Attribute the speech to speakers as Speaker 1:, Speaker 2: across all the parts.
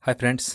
Speaker 1: Hi friends,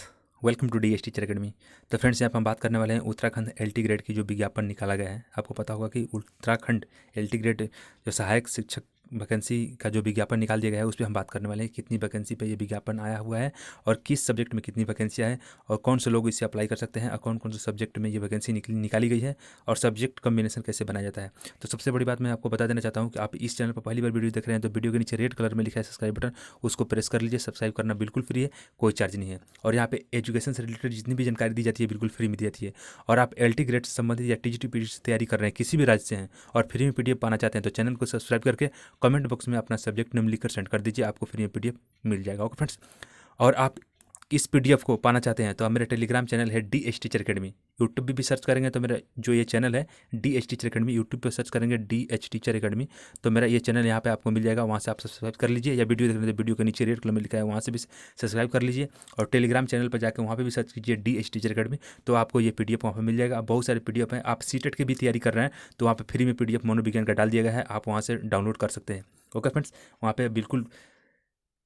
Speaker 1: welcome to DS teacher academy. तो friends, यहाँ पर हम बात करने वाले हैं उत्तराखंड एलटी ग्रेड की जो विज्ञापन निकाला गया है। आपको पता होगा कि उत्तराखंड एलटी ग्रेड जो सहायक शिक्षक वैकेंसी का जो विज्ञापन निकाल दिया गया है, उस पर हम बात करने वाले हैं कितनी वैकेंसी पे ये विज्ञापन आया हुआ है और किस सब्जेक्ट में कितनी वैकेंसियाँ हैं और कौन से लोग इससे अप्लाई कर सकते हैं और कौन कौन से सब्जेक्ट में ये वैकेंसी निकाली गई है और सब्जेक्ट कम्बिनेशन कैसे बनाया जाता है। तो सबसे बड़ी बात मैं आपको बता देना चाहता हूँ कि आप इस चैनल पर पहली बार वीडियो देख रहे हैं तो वीडियो के नीचे रेड कलर में लिखा है सब्सक्राइब बटन, उसको प्रेस कर लीजिए। सब्सक्राइब करना बिल्कुल फ्री है, कोई चार्ज नहीं है। और यहाँ पे एजुकेशन से रिलेटेड जितनी भी जानकारी दी जाती है बिल्कुल फ्री में दी जाती है। और आप एलटी ग्रेड से संबंधित या टीजीटी पीजी से तैयारी कर रहे हैं, किसी भी राज्य से हैं और फ्री में पीडीएफ पाना चाहते हैं तो चैनल को सब्सक्राइब करके कमेंट बॉक्स में अपना सब्जेक्ट नेम लिखकर सेंड कर दीजिए, आपको फ्री में पीडीएफ मिल जाएगा। ओके फ्रेंड्स, और आप इस पीडीएफ को पाना चाहते हैं तो आप मेरा टेलीग्राम चैनल है डीएस टीचर अकेडमी। यूट्यूब भी सर्च करेंगे तो मेरा जो ये चैनल है डीएस टीचर अकेडमी, यूट्यूब पे सर्च करेंगे डीएच टीचर अकेडमी तो मेरा ये चैनल यहाँ पे आपको मिल जाएगा। वहाँ से आप सब्सक्राइब कर लीजिए, या वीडियो देख रहे हैं तो वीडियो के नीचे रेड कलर में लिखा है वहाँ से भी सब्सक्राइब कर लीजिए। और टेलीग्राम चैनल पर जाकर वहाँ पे भी सर्च कीजिए डीएच टीचर अकेडमी, तो आपको ये पीडीएफ वहाँ पर मिल जाएगा। बहुत सारे पीडीएफ हैं। आप सीटेट की भी तैयारी कर रहे हैं तो वहाँ पर फ्री में पीडीएफ मनोविज्ञान का डाल दिया गया है, आप वहाँ से डाउनलोड कर सकते हैं। ओके फ्रेंड्स, वहाँ पे बिल्कुल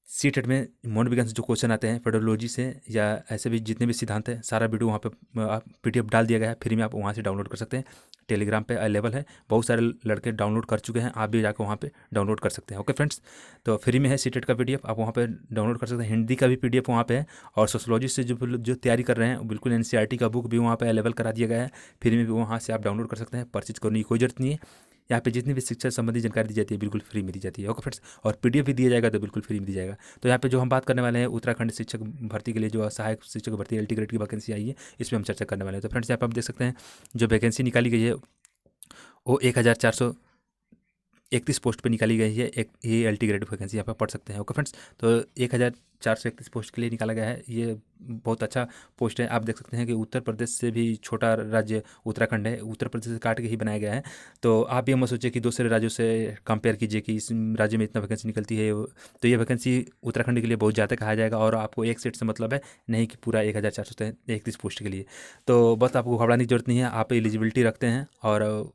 Speaker 1: सीटेट में मनोविज्ञान से जो क्वेश्चन आते हैं, पेडोलॉजी से या ऐसे भी जितने भी सिद्धांत हैं, सारा वीडियो वहाँ पे आप पीडीएफ डाल दिया गया है, फ्री में आप वहाँ से डाउनलोड कर सकते हैं। टेलीग्राम पे अवेलेबल है, बहुत सारे लड़के डाउनलोड कर चुके हैं, आप भी जाकर वहाँ पे डाउनलोड कर सकते हैं। ओके फ्रेंड्स, तो फ्री में है सीटेट का पीडीएफ, आप वहाँ पे डाउनलोड कर सकते हैं। हिंदी का भी पीडीएफ वहाँ पे है। और सोशोलॉजी से जो तैयारी कर रहे हैं बिल्कुल एनसीईआरटी का बुक भी वहाँ पे अवेलेबल करा दिया गया है, फ्री में भी वहाँ से आप डाउनलोड कर सकते हैं। परचेज करने की कोई जरूरत नहीं है। यहाँ पे जितनी भी शिक्षा संबंधी जानकारी दी जाती है बिल्कुल फ्री में दी जाती है। ओके फ्रेंड्स, और पीडीएफ भी दिया जाएगा तो बिल्कुल फ्री में दी जाएगा। तो यहाँ पे जो हम बात करने वाले हैं उत्तराखंड शिक्षक भर्ती के लिए जो सहायक शिक्षक भर्ती एलटी ग्रेड की वैकेंसी आई है, इस पर हम चर्चा करने वाले हैं। तो फ्रेंड्स, यहाँ पर आप देख सकते हैं जो वैकेंसी निकाली गई है वो 1431 पोस्ट पे निकाली गई है। एक ये एलटी ग्रेड वैकेंसी यहाँ पर पढ़ सकते हैं। ओके फ्रेंड्स, तो 1431 पोस्ट के लिए निकाला गया है। ये बहुत अच्छा पोस्ट है। आप देख सकते हैं कि उत्तर प्रदेश से भी छोटा राज्य उत्तराखंड है, उत्तर प्रदेश से काट के ही बनाया गया है। तो आप ये मत सोचिए कि दूसरे राज्यों से कंपेयर कीजिए कि इस राज्य में इतना वैकेंसी निकलती है। तो ये वैकेंसी उत्तराखंड के लिए बहुत ज़्यादा कहा जाएगा और आपको एक सीट से मतलब है नहीं कि पूरा 1431 पोस्ट के लिए। तो बस आपको घबराने की जरूरत नहीं है, आप एलिजिबिलिटी रखते हैं और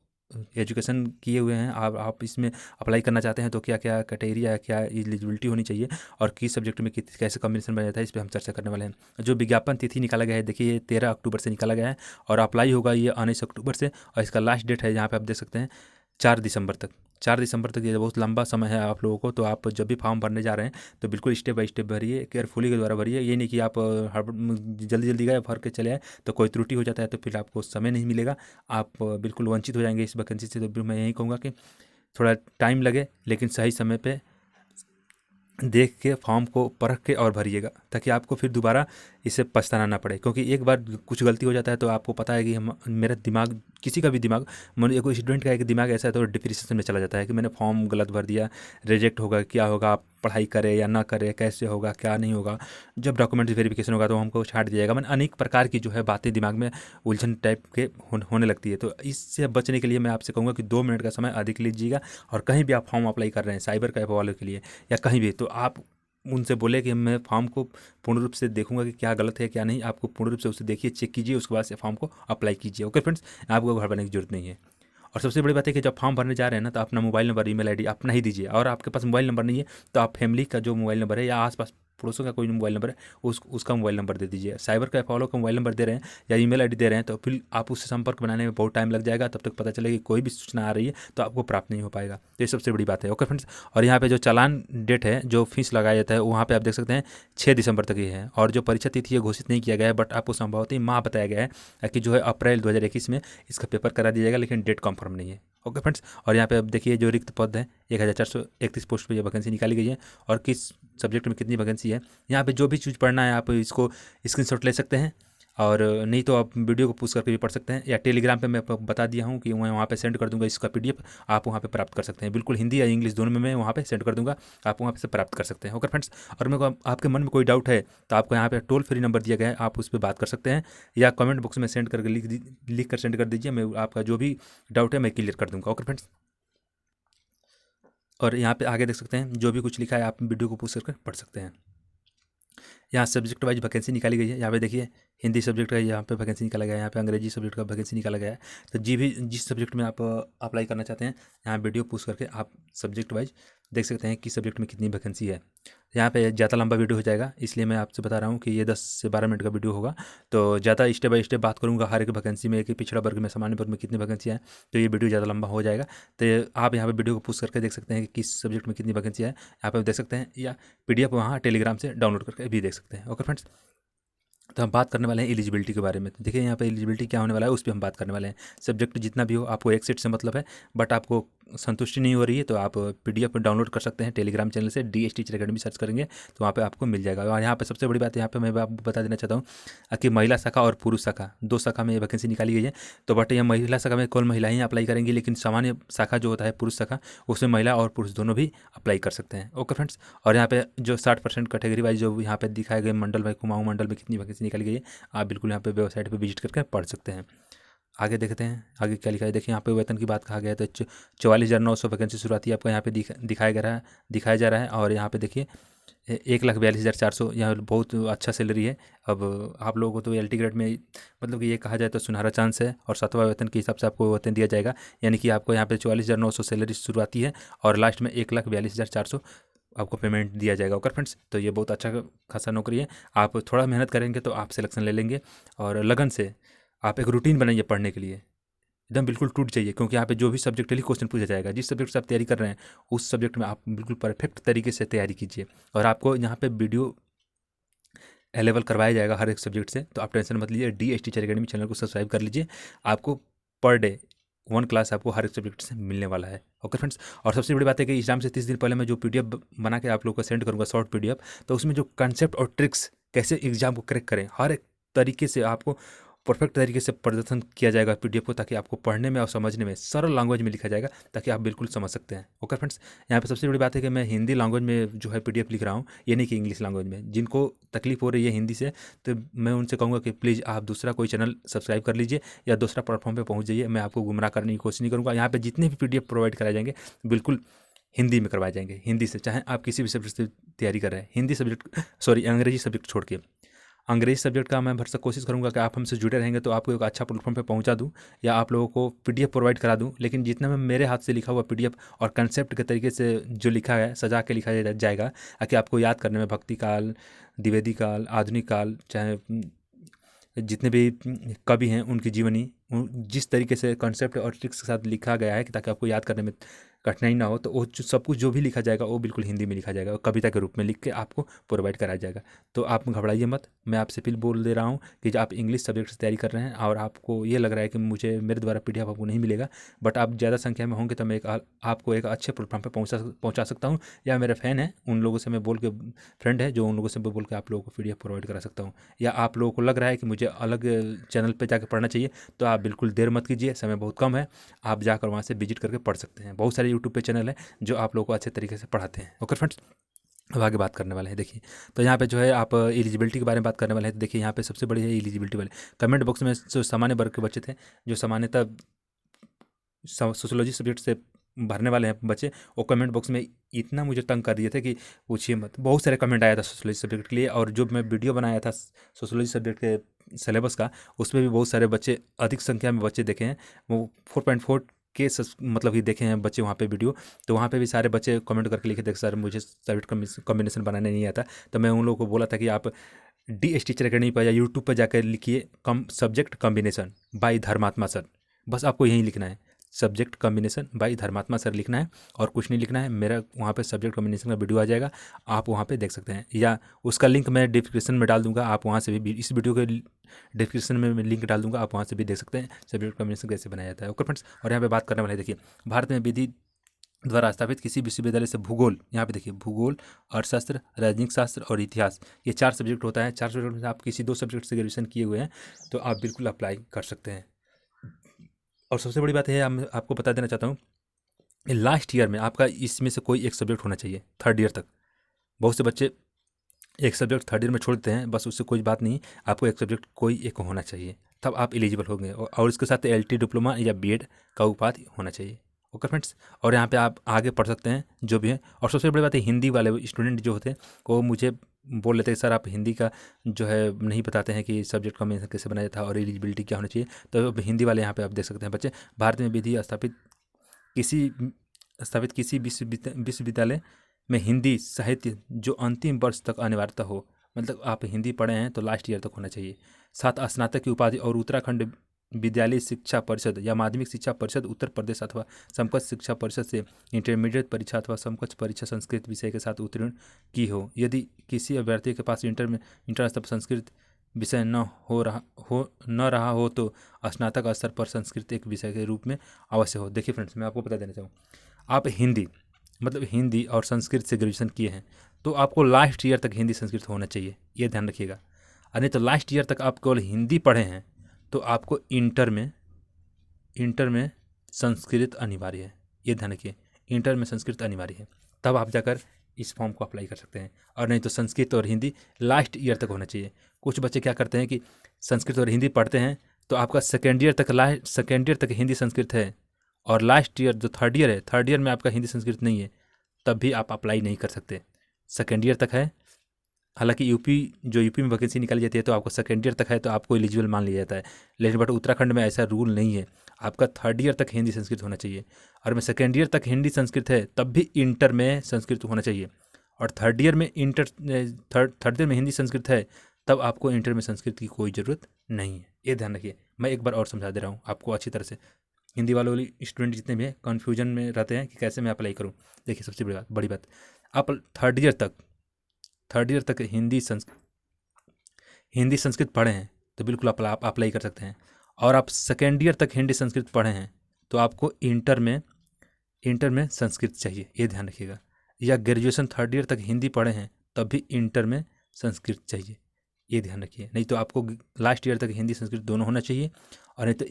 Speaker 1: एजुकेशन किए हुए हैं, आप इसमें अप्लाई करना चाहते हैं तो क्या क्या क्राइटेरिया है, क्या एलिजिबिलिटी होनी चाहिए और किस सब्जेक्ट में कैसे कॉम्बिनेशन बना जाता है, इस पर हम चर्चा करने वाले हैं। जो विज्ञापन तिथि निकाला गया है, देखिए ये 13 अक्टूबर से निकाला गया है और अप्लाई होगा ये 19 अक्टूबर से। और इसका लास्ट डेट है यहाँ पे आप देख सकते हैं 4 दिसंबर तक। 4 दिसंबर तक ये बहुत लंबा समय है आप लोगों को। तो आप जब भी फॉर्म भरने जा रहे हैं तो बिल्कुल स्टेप बाय स्टेप भरिए, केयरफुली के द्वारा भरिए। ये नहीं कि आप जल्दी जल्दी गए भर के चले आए तो कोई त्रुटि हो जाता है तो फिर आपको समय नहीं मिलेगा, आप बिल्कुल वंचित हो जाएंगे इस वैकेंसी से। तो मैं यही कहूँगा कि थोड़ा टाइम लगे लेकिन सही समय पे देख के फॉर्म को परख के और भरिएगा, ताकि आपको फिर दोबारा इसे पछताना ना पड़े। क्योंकि एक बार कुछ गलती हो जाता है तो आपको पता है कि हम मेरा दिमाग, किसी का भी दिमाग, कोई स्टूडेंट का एक दिमाग ऐसा है तो डिप्रेशन में चला जाता है कि मैंने फॉर्म गलत भर दिया, रिजेक्ट होगा, क्या होगा, आप पढ़ाई करें या ना करें, कैसे होगा, क्या नहीं होगा, जब डॉक्यूमेंट वेरिफिकेशन होगा तो हमको छांट दिया जाएगा। मैंने अनेक प्रकार की जो है बातें दिमाग में उलझन टाइप के होने लगती है। तो इससे बचने के लिए मैं आपसे कहूँगा कि 2 मिनट का समय अधिक लीजिएगा। और कहीं भी आप फॉर्म अप्लाई कर रहे हैं साइबर कैफ वालों के लिए या कहीं भी, तो आप उनसे बोले कि मैं फॉर्म को पूर्ण रूप से देखूंगा कि क्या गलत है क्या नहीं। आपको पूर्ण रूप से उसे देखिए, चेक कीजिए, उसके बाद से फॉर्म को अप्लाई कीजिए। ओके फ्रेंड्स, आपको घर बनाने की जरूरत नहीं है। और सबसे बड़ी बात है कि जब फॉर्म भरने जा रहे हैं ना तो अपना मोबाइल नंबर, ईमेल आईडी अपना ही दीजिए। और आपके पास मोबाइल नंबर नहीं है तो आप फैमिली का जो मोबाइल नंबर है या आसपास पड़ोसों का कोई मोबाइल नंबर है उसका मोबाइल नंबर दे दीजिए। साइबर का फॉलो का मोबाइल नंबर दे रहे हैं या ईमेल आईडी दे रहे हैं तो फिर आप उससे संपर्क बनाने में बहुत टाइम लग जाएगा। तब तक पता चलेगा कि कोई भी सूचना आ रही है तो आपको प्राप्त नहीं हो पाएगा। तो ये सबसे बड़ी बात है। ओके फ्रेंड्स, और यहाँ पे जो चालान डेट है, जो फीस लगाया जाता है, वहाँ पे आप देख सकते हैं 6 दिसंबर तक ही है। और जो परीक्षा तिथि है घोषित नहीं किया गया है, बट आपको संभवतः माह बताया गया है कि जो है अप्रैल 2021 में इसका पेपर करा दिया जाएगा, लेकिन डेट कंफर्म नहीं है। ओके फ्रेंड्स, और यहाँ पे आप देखिए जो रिक्त पद है 1431 पोस्ट पे ये वैकेंसी निकाली गई है और किस सब्जेक्ट में कितनी वैकेंसी है। यहाँ पे जो भी चीज़ पढ़ना है आप इसको स्क्रीनशॉट ले सकते हैं, और नहीं तो आप वीडियो को पूछ करके भी पढ़ सकते हैं, या टेलीग्राम पे मैं आपको बता दिया हूँ कि मैं वहाँ पे सेंड कर दूंगा इसका पीडीएफ, आप वहाँ पे प्राप्त कर सकते हैं। बिल्कुल हिंदी या इंग्लिश दोनों में मैं वहाँ पे सेंड कर दूंगा, आप वहाँ पे से प्राप्त कर सकते हैं। ओके फ्रेंड्स, और मेरे को आपके मन में कोई डाउट है तो आपको यहाँ पे टोल फ्री नंबर दिया गया है, आप उस पर बात कर सकते हैं या कमेंट बॉक्स में सेंड करके लिख कर सेंड कर दीजिए। मैं आपका जो भी डाउट है मैं क्लियर कर दूंगा। ओके फ्रेंड्स, और यहाँ पे आगे देख सकते हैं जो भी कुछ लिखा है आप वीडियो को पूछ करके पढ़ सकते हैं। यहाँ सब्जेक्ट वाइज वैकेंसी निकाली गई है। यहाँ पे देखिए हिंदी सब्जेक्ट का यहाँ पे वैकेंसी निकाला गया है, यहाँ पे अंग्रेजी सब्जेक्ट का वैकेंसी निकाला गया है। तो जिस सब्जेक्ट में आप अप्लाई करना चाहते हैं यहाँ वीडियो पूछ करके आप सब्जेक्ट वाइज देख सकते हैं किस सब्जेक्ट में कितनी वैकेंसी है। यहाँ पे ज़्यादा लंबा वीडियो हो जाएगा, इसलिए मैं आपसे बता रहा हूँ कि ये 10 से 12 मिनट का वीडियो होगा। तो ज़्यादा स्टेप बाय स्टेप बात करूँगा हर एक वैकेंसी में कि पिछड़ा वर्ग में, सामान्य वर्ग में कितनी वैकेंसी है, तो ये वीडियो ज़्यादा लंबा हो जाएगा। तो आप यहाँ पे वीडियो को पुश करके देख सकते हैं कि किस सब्जेक्ट में कितनी वैकेंसी है, यहाँ पे देख सकते हैं, या PDF वहाँ टेलीग्राम से डाउनलोड करके भी देख सकते हैं। ओके फ्रेंड्स, तो हम बात करने वाले हैं एलिजिबिलिटी के बारे में। तो देखिए यहाँ पे एलिजिबिलिटी क्या होने वाला है उस पर हम बात करने वाले हैं। सब्जेक्ट जितना भी हो, आपको एक सीट से मतलब है, बट आपको संतुष्टि नहीं हो रही है तो आप PDF डाउनलोड कर सकते हैं टेलीग्राम चैनल से। DS टीचर अकेडमी सर्च करेंगे तो वहाँ पे आपको मिल जाएगा। और यहाँ पे सबसे बड़ी बात यहाँ पे मैं आपको बता देना चाहता हूँ कि महिला शाखा और पुरुष शाखा, दो शाखा में ये वैकेंसी निकाली गई है। तो बट ये महिला शाखा में केवल महिलाएं ही अप्लाई करेंगी, लेकिन सामान्य शाखा जो होता है पुरुष शाखा, उसमें महिला और पुरुष दोनों भी अप्लाई कर सकते हैं। ओके फ्रेंड्स, और यहाँ पे जो 60% कैटेगरी वाइज जो यहाँ पे दिखाए गए मंडल में, कुमाऊं मंडल में कितनी वैकेंसी निकाली गई है, आप बिल्कुल यहाँ पे वेबसाइट पे विजिट करके पढ़ सकते हैं। आगे देखते हैं आगे क्या लिखा है। देखिए यहाँ पे वेतन की बात कहा गया है, तो 44,900 वैकेंसी शुरुआती आपको यहाँ पे दिखाया जा रहा है। और यहाँ पे देखिए 1,42,400, यहाँ बहुत अच्छा सैलरी है। अब आप लोगों को तो LT ग्रेड में मतलब कि ये कहा जाए तो सुनहरा चांस है, और 7वां वेतन के हिसाब से आपको वेतन दिया जाएगा। यानी कि आपको यहाँ पे 44,900 सैलरी शुरुआती है, और लास्ट में 1,42,400 आपको पेमेंट दिया जाएगा। ओके फ्रेंड्स, तो ये बहुत अच्छा खासा नौकरी है। आप थोड़ा मेहनत करेंगे तो आप सिलेक्शन ले लेंगे, और लगन से आप एक रूटीन बनाइए पढ़ने के लिए, एकदम बिल्कुल टूट जाइए, क्योंकि यहाँ पे जो भी सब्जेक्टली क्वेश्चन पूछा जाएगा, जिस सब्जेक्ट से आप तैयारी कर रहे हैं उस सब्जेक्ट में आप बिल्कुल परफेक्ट तरीके से तैयारी कीजिए। और आपको यहाँ पे वीडियो अवेलेबल करवाया जाएगा हर एक सब्जेक्ट से, तो आप टेंशन मत लीजिए। DS टीचर अकेडमी चैनल को सब्सक्राइब कर लीजिए, आपको पर डे 1 क्लास आपको हर एक सब्जेक्ट से मिलने वाला है। ओके फ्रेंड्स, और सबसे बड़ी बात है कि एग्जाम से 30 दिन पहले मैं जो PDF बना के आप लोगों को सेंड करूँगा, शॉर्ट PDF, तो उसमें जो कंसेप्ट और ट्रिक्स कैसे एग्जाम को क्रैक करें, हर एक तरीके से आपको परफेक्ट तरीके से प्रदर्शन किया जाएगा PDF को, ताकि आपको पढ़ने में और समझने में सरल लैंग्वेज में लिखा जाएगा, ताकि आप बिल्कुल समझ सकते हैं। ओके फ्रेंड्स, यहाँ पे सबसे बड़ी बात है कि मैं हिंदी लैंग्वेज में जो है PDF लिख रहा हूँ, ये नहीं कि इंग्लिश लैंग्वेज में। जिनको तकलीफ हो रही है हिंदी से, तो मैं उनसे कहूँगा कि प्लीज़ आप दूसरा कोई चैनल सब्सक्राइब कर लीजिए, या दूसरा प्लेटफॉर्म पे पहुँच जाइए। मैं आपको गुमराह करने की कोशिश नहीं करूँगा। यहाँ पे जितने भी PDF प्रोवाइड कराए जाएंगे बिल्कुल हिंदी में करवाए जाएंगे, हिंदी से, चाहे आप किसी भी सब्जेक्ट से तैयारी कर रहे हैं। हिंदी सब्जेक्ट, सॉरी, अंग्रेजी सब्जेक्ट छोड़ के अंग्रेजी सब्जेक्ट का मैं भरसक कोशिश करूँगा कि आप हमसे जुड़े रहेंगे तो आपको एक अच्छा प्लेटफॉर्म पे पहुँचा दूँ, या आप लोगों को PDF प्रोवाइड करा दूँ। लेकिन जितना मैं मेरे हाथ से लिखा हुआ PDF और कंसेप्ट के तरीके से जो लिखा है, सजा के लिखा जाएगा, ताकि आपको याद करने में भक्ति काल, द्विवेदी काल, आधुनिक काल, चाहे जितने भी कवि हैं उनकी जीवनी, जिस तरीके से कॉन्सेप्ट और ट्रिक्स के साथ लिखा गया है कि ताकि आपको याद करने में कठिनाई ना हो, तो वो सब कुछ जो भी लिखा जाएगा वो बिल्कुल हिंदी में लिखा जाएगा, और कविता के रूप में लिख के आपको प्रोवाइड कराया जाएगा। तो आप घबराइए मत, मैं आपसे फिर बोल दे रहा हूँ कि जो आप इंग्लिश सब्जेक्ट से तैयारी कर रहे हैं और आपको ये लग रहा है कि मुझे मेरे द्वारा PDF आपको नहीं मिलेगा, बट आप ज़्यादा संख्या में होंगे तो मैं आपको एक अच्छे प्लेटफॉर्म पर पहुँचा सकता हूँ, या मेरे फ़ैन है उन लोगों से मैं बोल के, फ्रेंड है जो, उन लोगों से बोल के आप लोगों को PDF प्रोवाइड करा सकता हूँ। या आप लोगों को लग रहा है कि मुझे अलग चैनल पे जाकर पढ़ना चाहिए, तो आप बिल्कुल देर मत कीजिए, समय बहुत कम है, आप जाकर वहाँ से विजिट करके पढ़ सकते हैं। बहुत सारे यूट्यूब पे चैनल है जो आप लोगों को अच्छे तरीके से पढ़ाते हैं। ओके फ्रेंड्स, अब आगे बात करने वाले हैं। देखिए, तो यहाँ पे जो है आप एलिजिबिलिटी के बारे में बात करने वाले हैं। तो देखिए यहाँ पे सबसे बड़ी है एलिजिबिलिटी वाले। कमेंट बॉक्स में जो सामान्य वर्ग के बच्चे थे, जो सामान्यतः सोशोलॉजी सब्जेक्ट से भरने वाले हैं बच्चे, वो कमेंट बॉक्स में इतना मुझे तंग कर दिए थे कि पूछिए मत। बहुत सारे कमेंट आया था सोशोलॉजी सब्जेक्ट के लिए, और जो मैं वीडियो बनाया था सोशोलॉजी सब्जेक्ट के सिलेबस का, उसमें भी बहुत सारे बच्चे, अधिक संख्या में बच्चे देखे हैं। वो 4.4 के मतलब कि देखे हैं बच्चे वहाँ पे वीडियो। तो वहाँ पे भी सारे बच्चे कमेंट करके लिखे थे सर मुझे सब्जेक्ट कॉम्बिनेशन बनाने नहीं आता। तो मैं उन लोगों को बोला था कि आप DS टीचर अकेडमी पर या यूट्यूब पर जाकर लिखिए कम सब्जेक्ट कॉम्बिनेशन बाय धर्मात्मा सर, बस आपको यही लिखना है, सब्जेक्ट कॉम्बिनेशन बाय धर्मात्मा सर लिखना है, और कुछ नहीं लिखना है। मेरा वहाँ पे सब्जेक्ट कॉम्बिनेशन का वीडियो आ जाएगा, आप वहाँ पे देख सकते हैं, या उसका लिंक मैं डिस्क्रिप्शन में डाल दूंगा। आप वहाँ से भी, इस वीडियो के डिस्क्रिप्शन में मैं लिंक डाल दूंगा, आप वहाँ से भी देख सकते हैं सब्जेक्ट कॉम्बिनेशन कैसे बनाया जाता है। ओके फ्रेंड्स, और यहाँ पे बात करने वाले हैं, देखिए भारत में विधि द्वारा स्थापित किसी विश्वविद्यालय से भूगोल, यहाँ पे देखिए भूगोल, अर्थशास्त्र, राजनीतिक शास्त्र और इतिहास, ये 4 सब्जेक्ट होता है। 4 सब्जेक्ट में से आप किसी 2 सब्जेक्ट से ग्रेजुएशन किए हुए हैं तो आप बिल्कुल अप्लाई कर सकते हैं। और सबसे बड़ी बात है, मैं आपको बता देना चाहता हूँ, लास्ट ईयर में आपका इसमें से कोई एक सब्जेक्ट होना चाहिए 3rd ईयर तक। बहुत से बच्चे एक सब्जेक्ट 3rd ईयर में छोड़ देते हैं, बस उससे कोई बात नहीं, आपको एक सब्जेक्ट कोई एक होना चाहिए, तब आप एलिजिबल होंगे। और इसके साथ LT डिप्लोमा या BEd का उपाधि होना चाहिए। ओके फ्रेंड्स, और यहाँ पे आप आगे पढ़ सकते हैं जो भी है। और सबसे बड़ी बात है, हिंदी वाले स्टूडेंट जो होते हैं वो मुझे बोल लेते हैं सर आप हिंदी का जो है नहीं बताते हैं कि सब्जेक्ट कॉम्बिनेशन कैसे बनाया था और एलिजिबिलिटी क्या होनी चाहिए। तो अब हिंदी वाले यहाँ पे आप देख सकते हैं बच्चे, भारत में विधि स्थापित किसी स्थापित किसी विश्वविद्यालय में हिंदी साहित्य जो अंतिम वर्ष तक अनिवार्यता हो, मतलब आप हिंदी पढ़े हैं तो लास्ट ईयर तक होना चाहिए। 7 स्नातक की उपाधि और उत्तराखंड विद्यालय शिक्षा परिषद या माध्यमिक शिक्षा परिषद उत्तर प्रदेश अथवा समकक्ष शिक्षा परिषद से इंटरमीडिएट परीक्षा अथवा समकक्ष परीक्षा संस्कृत विषय के साथ उत्तीर्ण की हो। यदि किसी अभ्यर्थी के पास इंटर स्तर पर संस्कृत विषय न रहा हो तो स्नातक स्तर पर संस्कृत एक विषय के रूप में अवश्य हो। देखिए फ्रेंड्स, मैं आपको बता देना चाहूँ, आप हिंदी मतलब हिंदी और संस्कृत से ग्रेजुएशन किए हैं तो आपको लास्ट ईयर तक हिंदी संस्कृत होना चाहिए, ये ध्यान रखिएगा। और नहीं तो लास्ट ईयर तक आप केवल हिंदी पढ़े हैं तो आपको इंटर में संस्कृत अनिवार्य है, ये ध्यान रखिए। इंटर में संस्कृत अनिवार्य है, तब आप जाकर इस फॉर्म को अप्लाई कर सकते हैं। और नहीं तो संस्कृत और हिंदी लास्ट ईयर तक होना चाहिए। कुछ बच्चे क्या करते हैं कि संस्कृत और हिंदी पढ़ते हैं तो आपका सेकेंड ईयर तक हिंदी संस्कृत है और लास्ट ईयर जो थर्ड ईयर है, थर्ड ईयर में आपका हिंदी संस्कृत नहीं है, तब भी आप अप्लाई नहीं कर सकते। सेकेंड ईयर तक है, हालांकि यूपी में वैकेंसी निकाली जाती है तो आपको सेकेंड ईयर तक है तो आपको एलिजिबल मान लिया जाता है, लेकिन बट उत्तराखंड में ऐसा रूल नहीं है। आपका थर्ड ईयर तक हिंदी संस्कृत होना चाहिए, और में सेकेंड ईयर तक हिंदी संस्कृत है तब भी इंटर में संस्कृत होना चाहिए, और थर्ड ईयर में हिंदी संस्कृत है तब आपको इंटर में संस्कृत की कोई ज़रूरत नहीं है, ये ध्यान रखिए। मैं एक बार और समझा दे रहा हूँ आपको अच्छी तरह से। हिंदी वाले स्टूडेंट जितने भी हैं कन्फ्यूजन में रहते हैं कि कैसे मैं अप्लाई करूँ। देखिए सबसे बड़ी बात, आप थर्ड ईयर तक हिंदी संस्कृत पढ़े हैं तो बिल्कुल आप अप्लाई कर सकते हैं। और आप सेकेंड ईयर तक हिंदी संस्कृत पढ़े हैं तो आपको इंटर में संस्कृत चाहिए, ये ध्यान रखिएगा। या ग्रेजुएशन थर्ड ईयर तक हिंदी पढ़े हैं तब भी इंटर में संस्कृत चाहिए, ये ध्यान रखिए। नहीं तो आपको लास्ट ईयर तक हिंदी संस्कृत दोनों होना चाहिए, और नहीं तो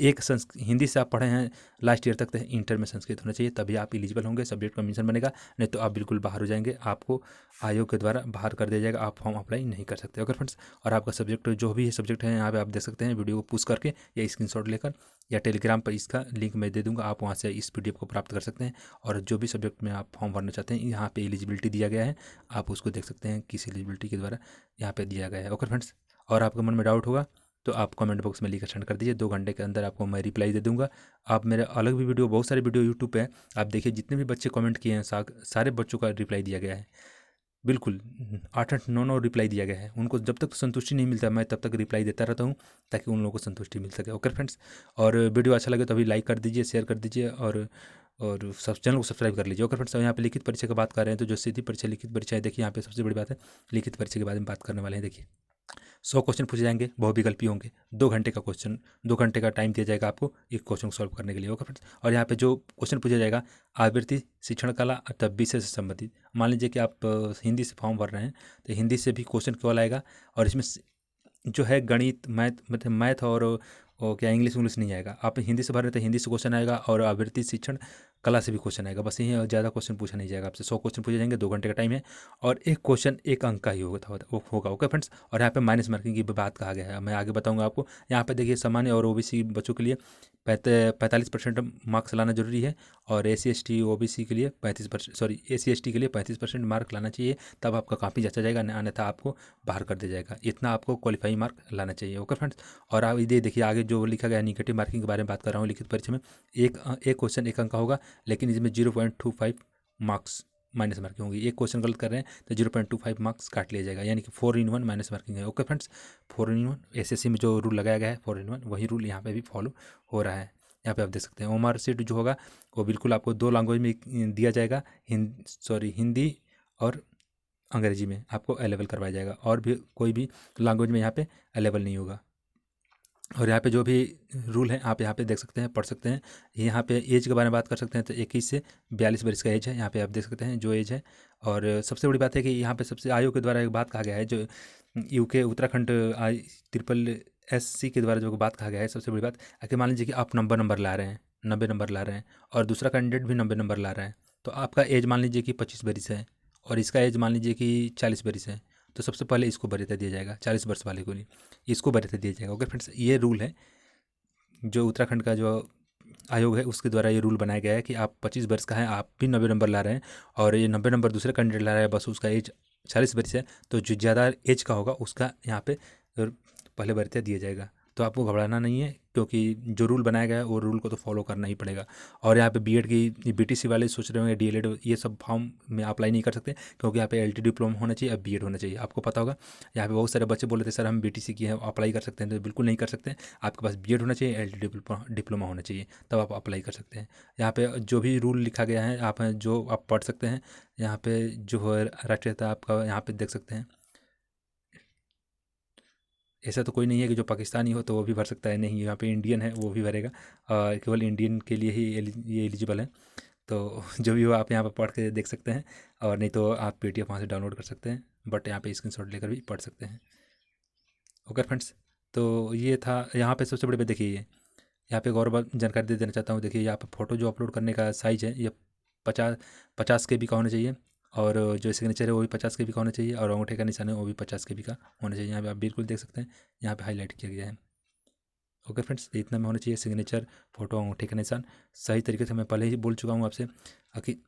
Speaker 1: हिंदी से आप पढ़े हैं लास्ट ईयर तक तो इंटर में संस्कृत होना चाहिए, तभी आप एलिजिबल होंगे, सब्जेक्ट का मेंशन बनेगा। नहीं तो आप बिल्कुल बाहर हो जाएंगे, आपको आयोग के द्वारा बाहर कर दिया जाएगा, आप फॉर्म अप्लाई नहीं कर सकते। ओके फ्रेंड्स, और आपका सब्जेक्ट जो भी है सब्जेक्ट है यहाँ पे आप देख सकते हैं, वीडियो को पुश करके या स्क्रीनशॉट लेकर, या टेलीग्राम पर इसका लिंक मैं दे दूँगा, आप वहाँ से इस PDF को प्राप्त कर सकते हैं। और जो भी सब्जेक्ट में आप फॉर्म भरना चाहते हैं यहाँ पे एलिजिबिलिटी दिया गया है, आप उसको देख सकते हैं किस एलिजिबिलिटी के द्वारा यहाँ पे दिया गया है। ओके फ्रेंड्स, और आपके मन में डाउट होगा तो आप कमेंट बॉक्स में लिखकर सेंड कर दीजिए, 2 घंटे के अंदर आपको मैं रिप्लाई दे दूंगा। आप मेरे अलग भी वीडियो, बहुत सारे वीडियो यूट्यूब पे आप देखिए, जितने भी बच्चे कमेंट किए हैं सारे बच्चों का रिप्लाई दिया गया है, बिल्कुल 8-8 9-9 रिप्लाई दिया गया है। उनको जब तक संतुष्टि नहीं मिलता मैं तब तक रिप्लाई देता रहता हूँ ताकि उन लोगों को संतुष्टि मिल सके। ओके फ्रेंड्स, और वीडियो अच्छा लगे तो अभी लाइक कर दीजिए, शेयर कर दीजिए, और सब चैनल को सब्सक्राइब कर लीजिए। ओके फ्रेंड्स, यहाँ पे लिखित परीक्षा की बात कर रहे हैं तो जो सीधी परीक्षा लिखित परीक्षा है, देखिए यहाँ पे सबसे बड़ी बात है लिखित परीक्षा के बारे में बात करने वाले हैं। देखिए 100 क्वेश्चन पूछे जाएंगे, बहुविकल्पी होंगे, 2 घंटे का क्वेश्चन, 2 घंटे का टाइम दिया जाएगा आपको एक क्वेश्चन को सॉल्व करने के लिए। ओके फ्रेंड्स, और यहाँ पे जो क्वेश्चन पूछा जाएगा आवृत्ति, शिक्षण कला अथवा विषय से संबंधित। मान लीजिए कि आप हिंदी से फॉर्म भर रहे हैं तो हिंदी से भी क्वेश्चन केवल आएगा, और इसमें जो है गणित, मैथ और क्या इंग्लिश नहीं आएगा। आप हिंदी से भर रहे हैं तो हिंदी से क्वेश्चन आएगा, और आवृत्ति, शिक्षण कला से भी क्वेश्चन आएगा, बस यही, ज़्यादा क्वेश्चन पूछा नहीं जाएगा आपसे। 100 क्वेश्चन पूछे जाएंगे, 2 घंटे का टाइम है, और एक क्वेश्चन 1 अंक का ही होगा। ओके फ्रेंड्स, और यहाँ पे माइनस मार्किंग की बात कहा गया है, मैं आगे बताऊंगा आपको। यहाँ पे देखिए सामान्य और OBC बच्चों के लिए 45% मार्क्स लाना जरूरी है, और SC ST OBC के लिए 35% मार्क लाना चाहिए, तब आपका काफ़ी जचा जाएगा, अन्यथा आपको बाहर कर दिया जाएगा। इतना आपको क्वालिफाइंग मार्क लाना चाहिए। ओके फ्रेंड्स, और आप ये देखिए आगे जो लिखा गया है निगेटिव मार्किंग के बारे में बात कर रहा हूँ। लिखित परीक्षा में एक क्वेश्चन 1 अंक का होगा, लेकिन इसमें 0.25 मार्क्स माइनस मार्किंग होगी। एक क्वेश्चन गलत कर रहे हैं तो 0.25 मार्क्स काट लिया जाएगा, यानी कि 4 in 1 माइनस मार्किंग है। ओके फ्रेंड्स, 4 in 1 SSC में जो रूल लगाया गया है 4 in 1, वही रूल यहाँ पे भी फॉलो हो रहा है। यहाँ पे आप देख सकते हैं OMR शीट जो होगा वो बिल्कुल आपको 2 लैंग्वेज में दिया जाएगा, हिंदी और अंग्रेजी में आपको अवेलेबल करवाया जाएगा, और भी कोई भी लैंग्वेज में यहाँ पे अवेलेबल नहीं होगा। और यहाँ पे जो भी रूल है आप यहाँ पे देख सकते हैं, पढ़ सकते हैं। यहाँ पे एज के बारे में बात कर सकते हैं तो 21 से 42 वर्ष का एज है, यहाँ पे आप देख सकते हैं जो एज है। और सबसे बड़ी बात है कि यहाँ पे सबसे आयोग के द्वारा एक बात कहा गया है, जो UK उत्तराखंड SSC के द्वारा जो बात कहा गया है, सबसे बड़ी बात कि मान लीजिए कि आप 90 नंबर ला रहे हैं, 90 नंबर ला रहे हैं, और दूसरा कैंडिडेट भी 90 नंबर ला रहा है, तो आपका एज मान लीजिए कि 25 वर्ष है और इसका एज मान लीजिए कि 40 वर्ष है, तो सबसे पहले इसको वरीयता दिया जाएगा, 40 वर्ष वाले को नहीं, इसको वरीयता दिया जाएगा। ओके फ्रेंड्स, ये रूल है जो उत्तराखंड का जो आयोग है उसके द्वारा ये रूल बनाया गया है कि आप 25 वर्ष का है, आप भी 90 नंबर ला रहे हैं, और ये 90 नंबर दूसरे कैंडिडेट ला रहा है, बस उसका एज 40 वर्ष है, तो जो ज़्यादा एज का होगा उसका यहाँ पे पहले वरीयता दिया जाएगा। तो आपको घबराना नहीं है, क्योंकि जो रूल बनाया गया है वो रूल को तो फॉलो करना ही पड़ेगा। और यहाँ पे बीएड की बीटीसी वाले सोच रहे होंगे डीएलएड ये सब फॉर्म में अप्लाई नहीं कर सकते, क्योंकि यहाँ पे एलटी डिप्लोमा होना चाहिए, अब बीएड होना चाहिए। आपको पता होगा यहाँ पे बहुत सारे बच्चे बोल रहे थे सर हम बीटीसी की है अप्लाई कर सकते हैं, तो बिल्कुल नहीं कर सकते। आपके पास बीएड होना चाहिए, एलटी डिप्लोमा होना चाहिए, तब आप अप्लाई कर सकते हैं। यहाँ पे जो भी रूल लिखा गया है आप जो आप पढ़ सकते हैं। यहाँ पे जो है राष्ट्रीयता आपका यहाँ पे देख सकते हैं। ऐसा तो कोई नहीं है कि जो पाकिस्तानी हो तो वो भी भर सकता है, नहीं, यहाँ पे इंडियन है वो भी भरेगा। केवल इंडियन के लिए ही ये एलिजिबल है। तो जो भी हो आप यहाँ पर पढ़ के देख सकते हैं, और नहीं तो आप पीडीएफ वहाँ से डाउनलोड कर सकते हैं, बट यहाँ पे स्क्रीनशॉट लेकर भी पढ़ सकते हैं। ओके फ्रेंड्स, तो ये था। यहाँ पे सबसे बड़ी बात देखिए, ये यहाँ पे एक और बात जानकारी दे देना चाहता हूँ। देखिए यहाँ पे फ़ोटो जो अपलोड करने का साइज़ है ये 50 50 KB का होना चाहिए, और जो सिग्नेचर है वो भी 50 KB का होना चाहिए, और अंगूठे का निशान है वो भी 50 KB का होना चाहिए। यहाँ पे आप बिल्कुल देख सकते हैं, यहाँ पे हाईलाइट किया गया है। ओके फ्रेंड्स, इतना में होना चाहिए सिग्नेचर, फोटो, अंगूठे का निशान सही तरीके से। मैं पहले ही बोल चुका हूँ आपसे कि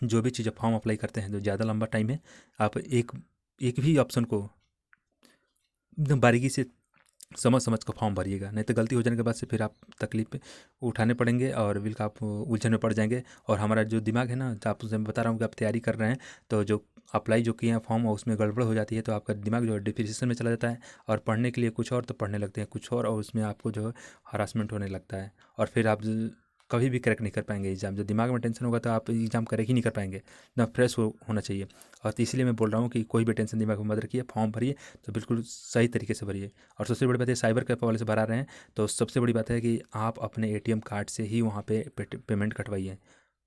Speaker 1: जो भी चीज़ फॉर्म अप्लाई करते हैं, जो ज़्यादा लंबा टाइम है, आप एक एक भी ऑप्शन को एकदम बारीकी से समझ समझ कर फॉर्म भरिएगा, नहीं तो गलती हो जाने के बाद से फिर आप तकलीफ उठाने पड़ेंगे और बिल्कुल आप उलझन में पड़ जाएंगे। और हमारा जो दिमाग है ना, तो आप मैं बता रहा हूँ कि आप तैयारी कर रहे हैं, तो जो अप्लाई जो किए हैं फॉर्म और उसमें गड़बड़ हो जाती है, तो आपका दिमाग जो है डिप्रेशन में चला जाता है, और पढ़ने के लिए कुछ और तो पढ़ने लगते हैं कुछ और उसमें आपको जो है हरासमेंट होने लगता है, और फिर आप कभी भी क्रैक नहीं कर पाएंगे एग्ज़ाम। जब दिमाग में टेंशन होगा तो आप एग्ज़ाम क्रैक ही नहीं कर पाएंगे ना, फ्रेश होना चाहिए। और तो इसलिए मैं बोल रहा हूँ कि कोई भी टेंशन दिमाग में मत रखिए, फॉर्म भरिए तो बिल्कुल सही तरीके से भरिए। और सबसे बड़ी बात है साइबर कैफ़े वाले से भरा रहे हैं, तो सबसे बड़ी बात है कि आप अपने एटीएम कार्ड से ही वहाँ पे पेमेंट कटवाइए।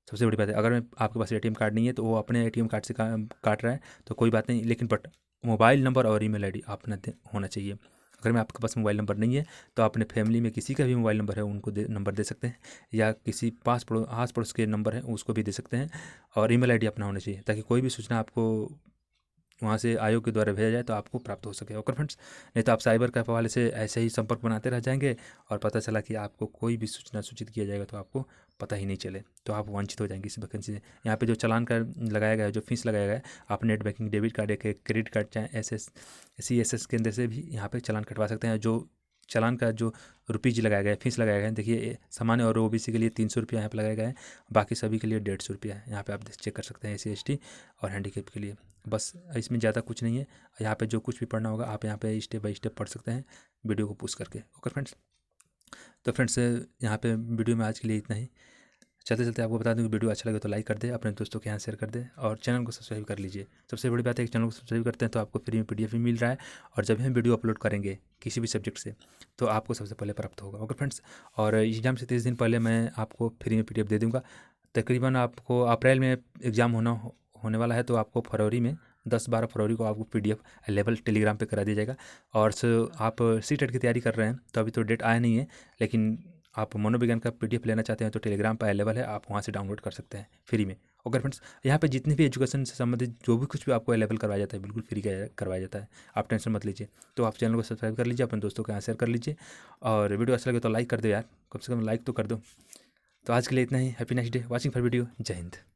Speaker 1: सबसे बड़ी बात है, अगर आपके पास एटीएम कार्ड नहीं है तो वो अपने एटीएम कार्ड से काट रहा है तो कोई बात नहीं, लेकिन बट मोबाइल नंबर और ईमेल आईडी अपना होना चाहिए। अगर में आपके पास मोबाइल नंबर नहीं है तो अपने फैमिली में किसी का भी मोबाइल नंबर है उनको नंबर दे सकते हैं, या किसी आस पड़ोस के नंबर हैं उसको भी दे सकते हैं, और ईमेल आईडी अपना होना चाहिए, ताकि कोई भी सूचना आपको वहाँ से आयोग के द्वारा भेजा जाए तो आपको प्राप्त हो सके। ओके फ्रेंड्स, नहीं तो आप साइबर कैफ़े वाले से ऐसे ही संपर्क बनाते रह जाएंगे, और पता चला कि आपको कोई भी सूचना सूचित किया जाएगा तो आपको पता ही नहीं चले, तो आप वंचित हो जाएंगे इस वैकेंसी से। यहाँ पे जो चालान का लगाया गया है, जो फीस लगाया गया है, आप नेट बैंकिंग, डेबिट कार्ड, एक क्रेडिट कार्ड, चाहे CSS केंद्र से भी यहाँ पे चालान कटवा सकते हैं। जो चालान का जो रुपीज़ लगाया गया है, फीस लगाया गया है, देखिए सामान्य और ओबीसी के लिए 300 रुपया यहाँ पे लगाया गया है, बाकी सभी के लिए 150 रुपया है। यहाँ पे आप चेक कर सकते हैं SC ST और हैंडीकेप के लिए। बस इसमें ज़्यादा कुछ नहीं है। यहाँ पे जो कुछ भी पढ़ना होगा आप यहाँ पे स्टेप बाय स्टेप पढ़ सकते हैं वीडियो को पुश करके। ओके फ्रेंड्स, तो फ्रेंड्स यहाँ पे वीडियो में आज के लिए इतना ही। चलते चलते आपको बता दूं कि वीडियो अच्छा लगे तो लाइक कर दे, अपने दोस्तों के यहाँ शेयर कर दे, और चैनल को सब्सक्राइब कर लीजिए। सबसे बड़ी बात है कि चैनल को सब्सक्राइब करते हैं तो आपको फ्री में PDF भी मिल रहा है, और जब हम वीडियो अपलोड करेंगे किसी भी सब्जेक्ट से तो आपको सबसे पहले प्राप्त होगा। ओके फ्रेंड्स, और एग्ज़ाम से 30 दिन पहले मैं आपको फ्री में PDF दे दूँगा। तकरीबन आपको अप्रैल में एग्ज़ाम होने वाला है, तो आपको फरवरी में 10-12 फरवरी को आपको PDF अवेलेबल टेलीग्राम पे करा दिया जाएगा। और आप CTET की तैयारी कर रहे हैं तो अभी तो डेट आया नहीं है, लेकिन आप मनोविज्ञान का PDF लेना चाहते हैं तो टेलीग्राम पर अवेलेबल है, आप वहाँ से डाउनलोड कर सकते हैं फ्री में। ओके फ्रेंड्स, यहाँ पे जितने भी एजुकेशन से संबंधित जो भी कुछ भी आपको अवेलेबल करवाया जाता है बिल्कुल फ्री करवाया जाता है, आप टेंशन मत लीजिए। तो आप चैनल को सब्सक्राइब कर लीजिए, अपने दोस्तों के यहाँ शेयर कर लीजिए, और वीडियो अच्छा लगे तो लाइक कर दो यार, कम से कम लाइक तो कर दो। तो आज के लिए इतना ही। Happy next day, watching for video. जय हिंद।